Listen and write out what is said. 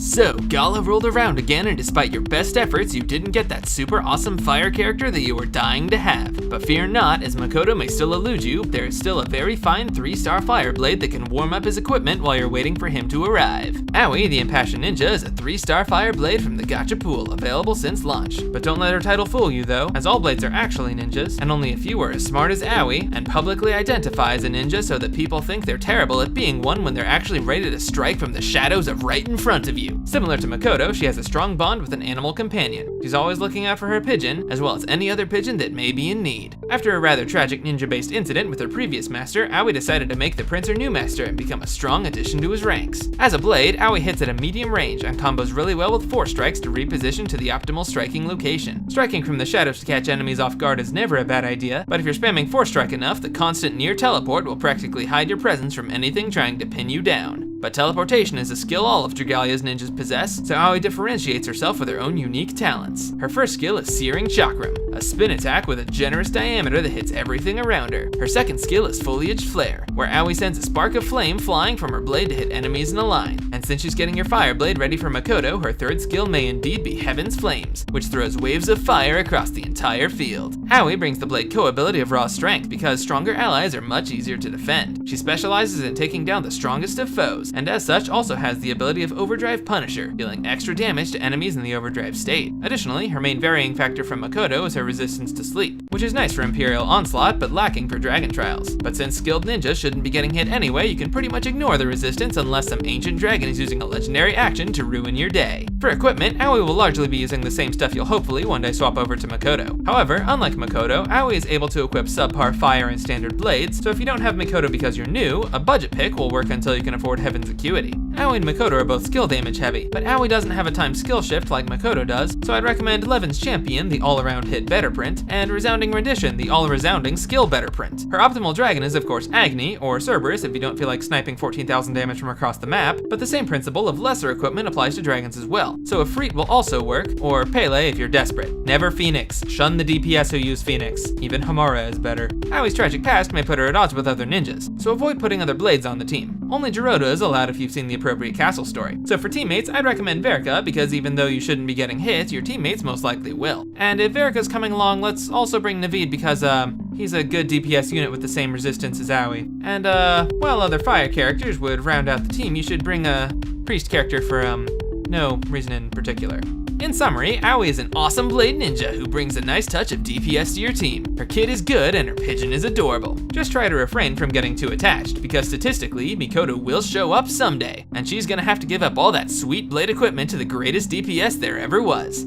So, Gala rolled around again, and despite your best efforts, you didn't get that super awesome fire character that you were dying to have. But fear not, as Makoto may still elude you, there is still a very fine 3-star fire blade that can warm up his equipment while you're waiting for him to arrive. Aoi, the Impassioned Ninja, is a 3-star fire blade from the gacha pool, available since launch. But don't let her title fool you though, as all blades are actually ninjas, and only a few are as smart as Aoi, and publicly identify as a ninja so that people think they're terrible at being one when they're actually ready to strike from the shadows of right in front of you. Similar to Makoto, she has a strong bond with an animal companion. She's always looking out for her pigeon, as well as any other pigeon that may be in need. After a rather tragic ninja-based incident with her previous master, Aoi decided to make the prince her new master and become a strong addition to his ranks. As a blade, Aoi hits at a medium range and combos really well with 4 strikes to reposition to the optimal striking location. Striking from the shadows to catch enemies off guard is never a bad idea, but if you're spamming 4 strike enough, the constant near teleport will practically hide your presence from anything trying to pin you down. But teleportation is a skill all of Dragalia's ninjas possess, so Aoi differentiates herself with her own unique talents. Her first skill is Searing Chakram, a spin attack with a generous diameter that hits everything around her. Her second skill is Foliage Flare, where Aoi sends a spark of flame flying from her blade to hit enemies in a line. And since she's getting her fire blade ready for Makoto, her third skill may indeed be Heaven's Flames, which throws waves of fire across the entire field. Aoi brings the blade ability of Raw Strength because stronger allies are much easier to defend. She specializes in taking down the strongest of foes, and as such also has the ability of Overdrive Punisher, dealing extra damage to enemies in the overdrive state. Additionally, her main varying factor from Makoto is her resistance to sleep, which is nice for Imperial Onslaught but lacking for Dragon Trials. But since skilled ninjas shouldn't be getting hit anyway, you can pretty much ignore the resistance unless some ancient dragon is using a legendary action to ruin your day. For equipment, Aoi will largely be using the same stuff you'll hopefully one day swap over to Makoto. However, unlike Makoto, Aoi is able to equip subpar fire and standard blades, so if you don't have Makoto because you're new, a budget pick will work until you can afford Heaven's Acuity. Aoi and Makoto are both skill damage heavy, but Aoi doesn't have a timed skill shift like Makoto does, so I'd recommend Levin's Champion, the all-around hit better print, and Resounding Rendition, the all-resounding skill better print. Her optimal dragon is of course Agni, or Cerberus if you don't feel like sniping 14,000 damage from across the map, but the same principle of lesser equipment applies to dragons as well. So Ifrit will also work, or Pele if you're desperate. Never Phoenix. Shun the DPS who use Phoenix. Even Hamara is better. Aoi's tragic past may put her at odds with other ninjas, so avoid putting other blades on the team. Only Gerudo is allowed if you've seen the appropriate castle story. So for teammates, I'd recommend Verka, because even though you shouldn't be getting hit, your teammates most likely will. And if Verka's coming along, let's also bring Naveed because, he's a good DPS unit with the same resistance as Aoi. And, while other fire characters would round out the team, you should bring a priest character for, no reason in particular. In summary, Aoi is an awesome blade ninja who brings a nice touch of DPS to your team. Her kid is good and her pigeon is adorable. Just try to refrain from getting too attached, because statistically, Makoto will show up someday, and she's gonna have to give up all that sweet blade equipment to the greatest DPS there ever was.